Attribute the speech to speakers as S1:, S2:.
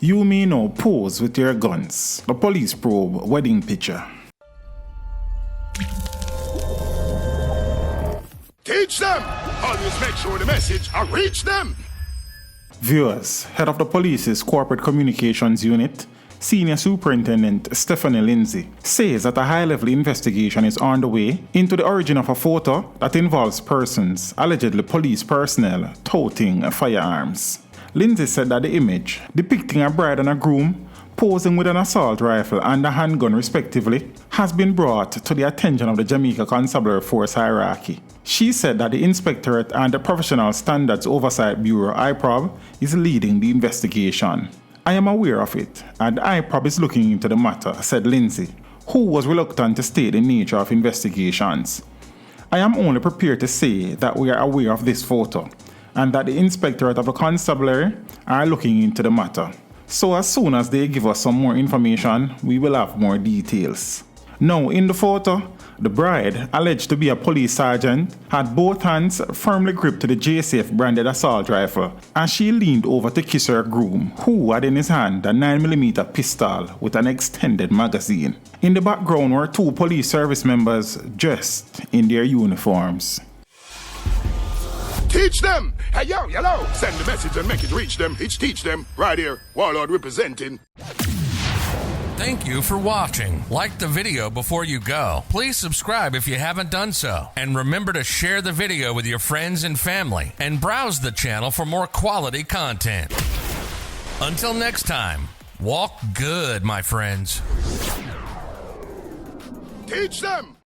S1: You may now pose with your guns. The police probe wedding picture.
S2: Teach them! Always make sure the message I reach them!
S1: Viewers, head of the police's corporate communications unit, Senior Superintendent Stephanie Lindsay, says that a high-level investigation is underway into the origin of a photo that involves persons, allegedly police personnel, toting firearms. Lindsay said that the image, depicting a bride and a groom posing with an assault rifle and a handgun respectively, has been brought to the attention of the Jamaica Constabulary Force hierarchy. She said that the Inspectorate and the Professional Standards Oversight Bureau IPROB is leading the investigation. I am aware of it, and IPROB is looking into the matter, said Lindsay, who was reluctant to state the nature of investigations. I am only prepared to say that we are aware of this photo, and that the Inspectorate of the Constabulary are looking into the matter. So as soon as they give us some more information, we will have more details. Now, in the photo, the bride, alleged to be a police sergeant, had both hands firmly gripped to the JCF branded assault rifle, and she leaned over to kiss her groom, who had in his hand a 9mm pistol with an extended magazine. In the background were two police service members dressed in their uniforms.
S2: Teach them! Hey yo, hello! Send the message and make it reach them. It's teach them. Right here, Warlord representing.
S3: Thank you for watching. Like the video before you go. Please subscribe if you haven't done so. And remember to share the video with your friends and family. And browse the channel for more quality content. Until next time, walk good, my friends.
S2: Teach them!